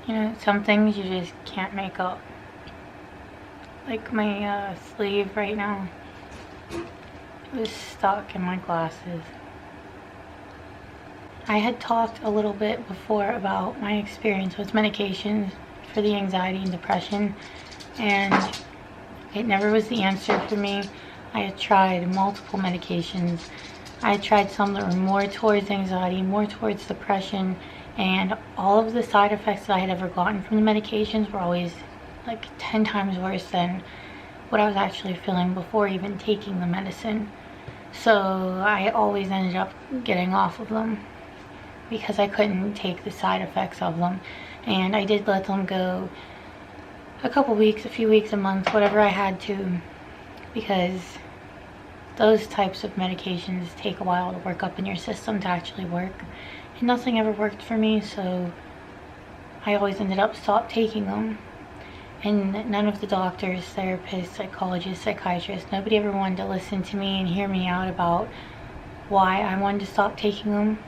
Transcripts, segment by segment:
You know, some things you just can't make up. Like my sleeve right now, it was stuck in my glasses. I had talked a little bit before about my experience with medications for the anxiety and depression, and it never was the answer for me. I had tried multiple medications. I had tried some that were more towards anxiety, more towards depression, and all of the side effects that I had ever gotten from the medications were always like 10 times worse than what I was actually feeling before even taking the medicine. So I always ended up getting off of them because I couldn't take the side effects of them. And I did let them go a couple weeks, a few weeks, a month, whatever I had to, because those types of medications take a while to work up in your system to actually work. And nothing ever worked for me, so I always ended up stopped taking them. And none of the doctors, therapists, psychologists, psychiatrists, nobody ever wanted to listen to me and hear me out about why I wanted to stop taking them.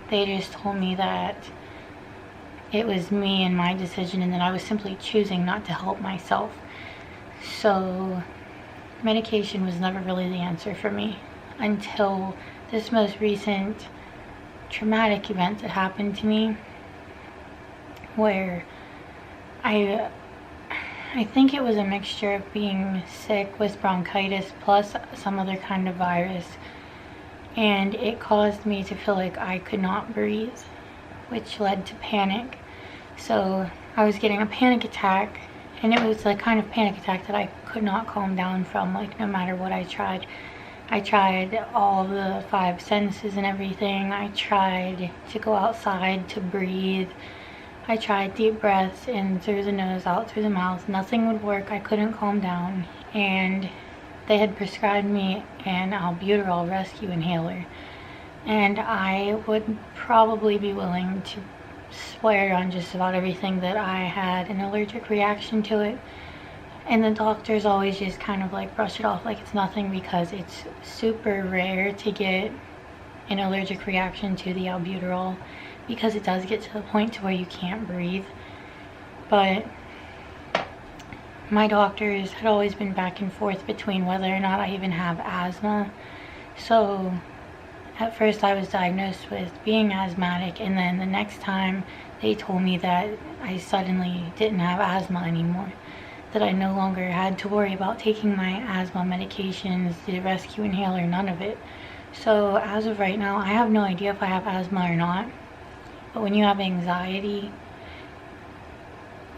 They just told me that it was me and my decision, and that I was simply choosing not to help myself. So medication was never really the answer for me until this most recent traumatic event that happened to me, where I think it was a mixture of being sick with bronchitis plus some other kind of virus, and it caused me to feel like I could not breathe, which led to panic. So I was getting a panic attack, and it was the kind of panic attack that I could not calm down from, like no matter what I tried. I tried all the 5 senses and everything. I tried to go outside to breathe. I tried deep breaths in through the nose, out through the mouth. Nothing would work. I couldn't calm down. And they had prescribed me an albuterol rescue inhaler. And I would probably be willing to swear on just about everything that I had an allergic reaction to it. And the doctors always just kind of like brush it off like it's nothing, because it's super rare to get an allergic reaction to the albuterol, because it does get to the point to where you can't breathe. But my doctors had always been back and forth between whether or not I even have asthma. So at first I was diagnosed with being asthmatic, and then the next time they told me that I suddenly didn't have asthma anymore, that I no longer had to worry about taking my asthma medications, the rescue inhaler, none of it. So as of right now, I have no idea if I have asthma or not. But when you have anxiety,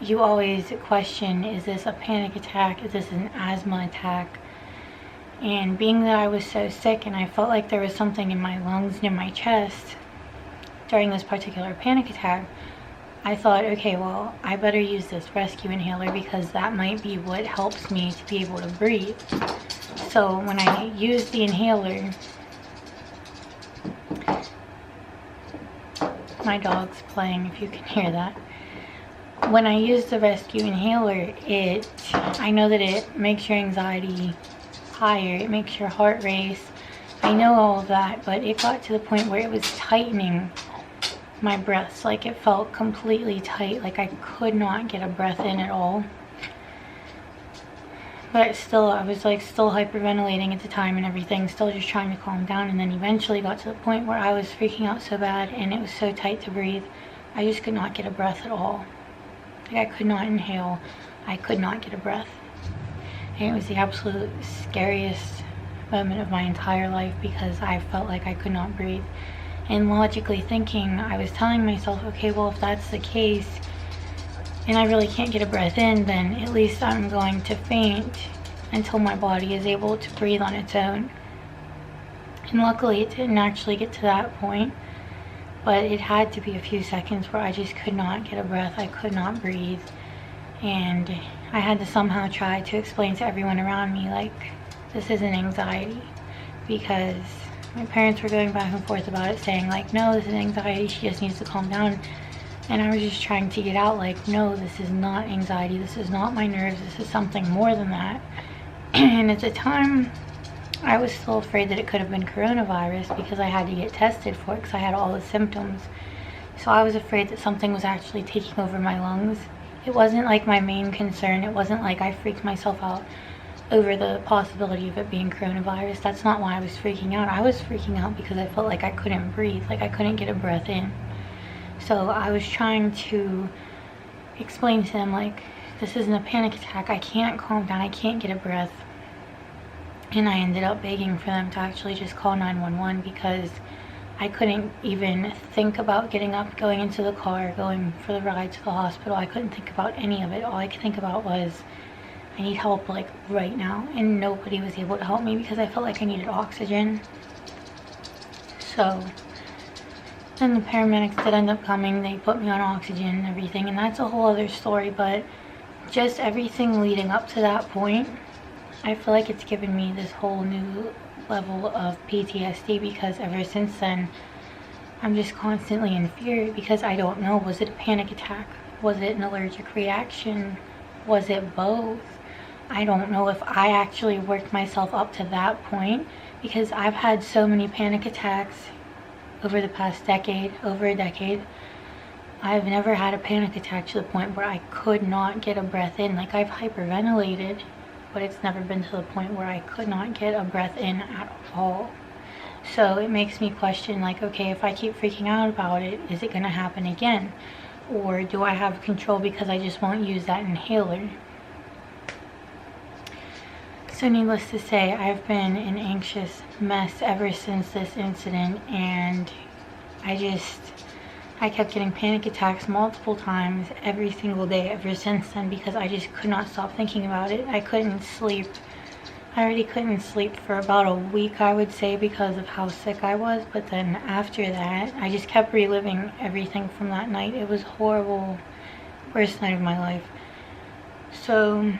you always question, is this a panic attack? Is this an asthma attack? And being that I was so sick and I felt like there was something in my lungs near my chest during this particular panic attack, I thought, okay, well, I better use this rescue inhaler, because that might be what helps me to be able to breathe. So when I used the inhaler, my dog's playing if you can hear that. When I used the rescue inhaler, I know that it makes your anxiety higher, it makes your heart race. I know all of that, but it got to the point where it was tightening my breaths. Like it felt completely tight, like I could not get a breath in at all. But still, I was like still hyperventilating at the time and everything, still just trying to calm down. And then eventually got to the point where I was freaking out so bad and it was so tight to breathe, I just could not get a breath at all. Like I could not inhale, I could not get a breath. And it was the absolute scariest moment of my entire life, because I felt like I could not breathe. And logically thinking, I was telling myself, okay, well, if that's the case and I really can't get a breath in, then at least I'm going to faint until my body is able to breathe on its own. And luckily it didn't actually get to that point, but it had to be a few seconds where I just could not get a breath. I could not breathe. And I had to somehow try to explain to everyone around me, like, this isn't anxiety, because my parents were going back and forth about it, saying like, no, this is anxiety, she just needs to calm down. And I was just trying to get out like, no, this is not anxiety, this is not my nerves, this is something more than that. And at the time, I was still afraid that it could have been coronavirus, because I had to get tested for it because I had all the symptoms. So I was afraid that something was actually taking over my lungs. It wasn't like my main concern. It wasn't like I freaked myself out over the possibility of it being coronavirus. That's not why I was freaking out. I was freaking out because I felt like I couldn't breathe, like I couldn't get a breath in. So I was trying to explain to them, like, this isn't a panic attack. I can't calm down. I can't get a breath. And I ended up begging for them to actually just call 911 because I couldn't even think about getting up, going into the car, going for the ride to the hospital. I couldn't think about any of it. All I could think about was, I need help like right now. And nobody was able to help me because I felt like I needed oxygen. So then the paramedics did end up coming. They put me on oxygen and everything, and that's a whole other story. But just everything leading up to that point, I feel like it's given me this whole new level of PTSD, because ever since then I'm just constantly in fear because I don't know, was it a panic attack? Was it an allergic reaction? Was it both? I don't know if I actually worked myself up to that point, because I've had so many panic attacks over the past decade, over a decade. I've never had a panic attack to the point where I could not get a breath in. Like, I've hyperventilated, but it's never been to the point where I could not get a breath in at all. So it makes me question, like, okay, if I keep freaking out about it, is it going to happen again? Or do I have control because I just won't use that inhaler? So needless to say, I've been an anxious mess ever since this incident, and I kept getting panic attacks multiple times every single day ever since then, because I just could not stop thinking about it. I couldn't sleep. I already couldn't sleep for about a week, I would say, because of how sick I was. But then after that, I just kept reliving everything from that night. It was horrible. Worst night of my life. So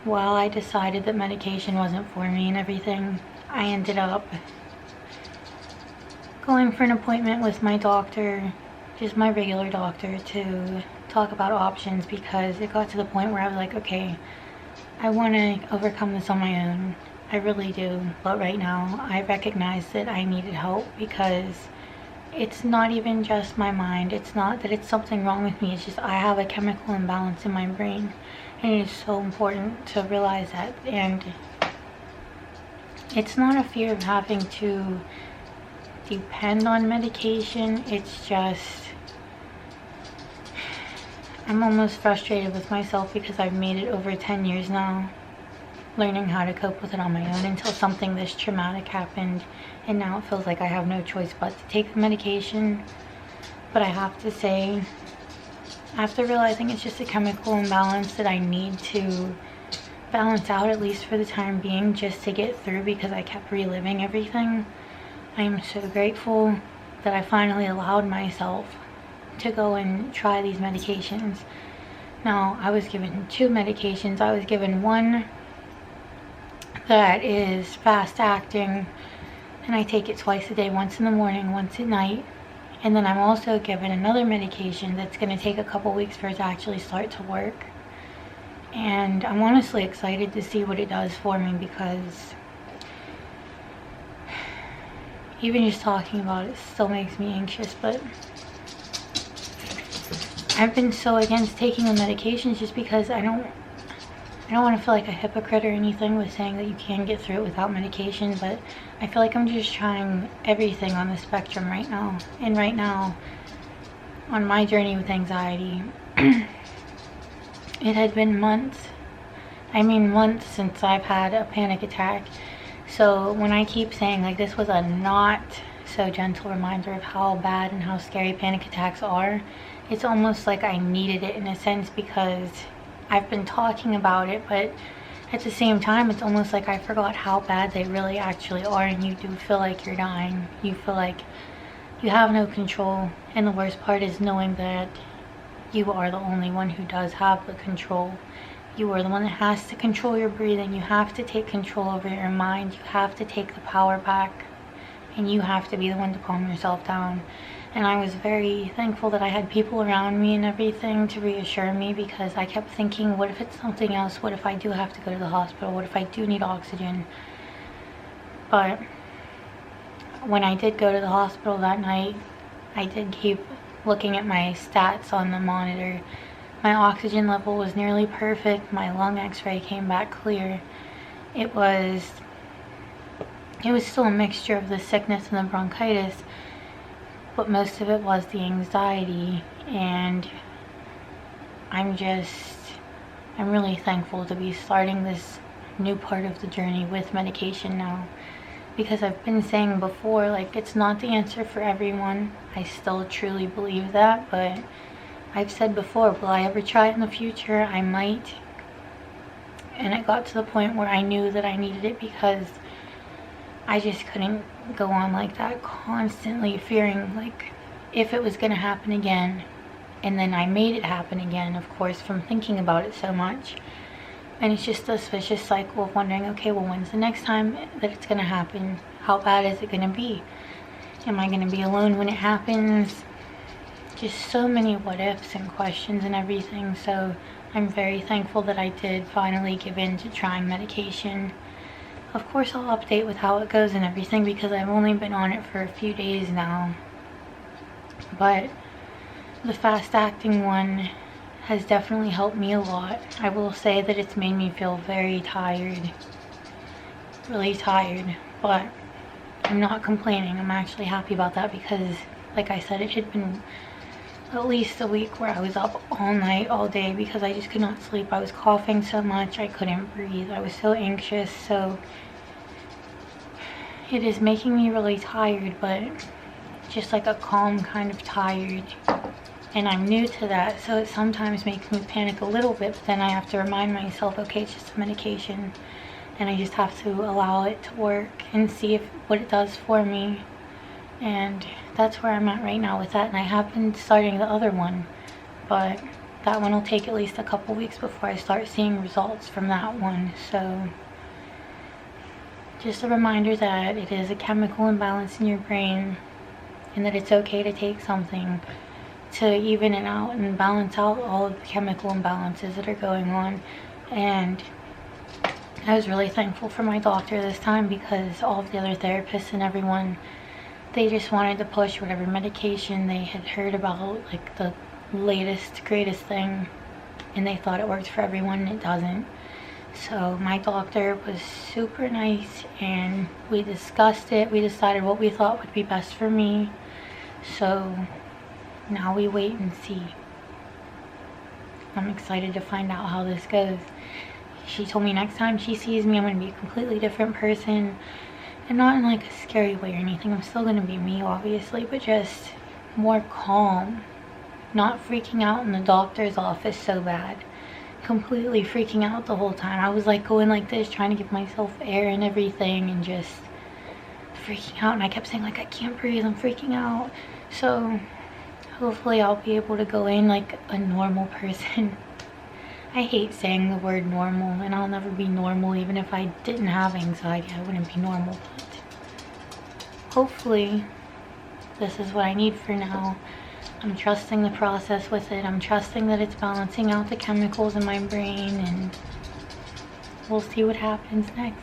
while I decided that medication wasn't for me and everything, I ended up going for an appointment with my doctor, just my regular doctor, to talk about options, because it got to the point where I was like, okay, I want to overcome this on my own. I really do. But right now, I recognize that I needed help, because it's not even just my mind. It's not that it's something wrong with me. It's just I have a chemical imbalance in my brain. And it is so important to realize that. And it's not a fear of having to depend on medication. It's just, I'm almost frustrated with myself because I've made it over 10 years now, learning how to cope with it on my own, until something this traumatic happened, and now it feels like I have no choice but to take the medication. But I have to say, after realizing it's just a chemical imbalance that I need to balance out, at least for the time being, just to get through, because I kept reliving everything, I am so grateful that I finally allowed myself to go and try these medications. Now, I was given 2 medications. I was given one that is fast acting, and I take it twice a day, once in the morning, once at night. And then I'm also given another medication that's going to take a couple weeks for it to actually start to work. And I'm honestly excited to see what it does for me, because even just talking about it still makes me anxious. But I've been so against taking the medications just because I don't want to feel like a hypocrite or anything with saying that you can get through it without medication, but I feel like I'm just trying everything on the spectrum right now. And right now, on my journey with anxiety, it had been months since I've had a panic attack. So when I keep saying, like, this was a not so gentle reminder of how bad and how scary panic attacks are, it's almost like I needed it in a sense, because I've been talking about it, but at the same time, it's almost like I forgot how bad they really actually are, and you do feel like you're dying. You feel like you have no control, and the worst part is knowing that you are the only one who does have the control. You are the one that has to control your breathing. You have to take control over your mind. You have to take the power back, and you have to be the one to calm yourself down. And I was very thankful that I had people around me and everything to reassure me, because I kept thinking, what if it's something else? What if I do have to go to the hospital? What if I do need oxygen? But when I did go to the hospital that night, I did keep looking at my stats on the monitor, my oxygen level was nearly perfect. My lung x-ray came back clear. It was still a mixture of the sickness and the bronchitis, but most of it was the anxiety. And I'm really thankful to be starting this new part of the journey with medication now, because I've been saying before, like, it's not the answer for everyone. I still truly believe that, but I've said before, will I ever try it in the future? I might. And it got to the point where I knew that I needed it, because I just couldn't go on like that, constantly fearing like if it was going to happen again. And then I made it happen again, of course, from thinking about it so much. And it's just this vicious cycle of wondering, okay, well, when's the next time that it's going to happen? How bad is it going to be? Am I going to be alone when it happens? Just so many what ifs and questions and everything. So I'm very thankful that I did finally give in to trying medication. Of course, I'll update with how it goes and everything, because I've only been on it for a few days now. But the fast-acting one has definitely helped me a lot. I will say that it's made me feel very tired, really tired, but I'm not complaining. I'm actually happy about that, because, like I said, it had been at least a week where I was up all night, all day, because I just could not sleep. I was coughing so much, I couldn't breathe. I was so anxious, so it is making me really tired, but just like a calm kind of tired. And I'm new to that, so it sometimes makes me panic a little bit, but then I have to remind myself, okay, it's just a medication, and I just have to allow it to work and see what it does for me. And that's where I'm at right now with that. And I have been starting the other one, but that one will take at least a couple weeks before I start seeing results from that one. So just a reminder that it is a chemical imbalance in your brain, and that it's okay to take something to even it out and balance out all of the chemical imbalances that are going on. And I was really thankful for my doctor this time, because all of the other therapists and everyone, they just wanted to push whatever medication they had heard about, like the latest, greatest thing, and they thought it worked for everyone, and it doesn't. So my doctor was super nice, and we discussed it. We decided what we thought would be best for me. So now we wait and see. I'm excited to find out how this goes. She told me next time she sees me, I'm going to be a completely different person. And not in like a scary way or anything. I'm still going to be me, obviously, but just more calm. Not freaking out in the doctor's office so bad. Completely freaking out the whole time. I was like going like this, trying to give myself air and everything, and just freaking out. And I kept saying like, I can't breathe, I'm freaking out. So hopefully I'll be able to go in like a normal person. I hate saying the word normal, and I'll never be normal. Even if I didn't have anxiety, I wouldn't be normal. But hopefully this is what I need for now. I'm trusting the process with it. I'm trusting that it's balancing out the chemicals in my brain, and we'll see what happens next.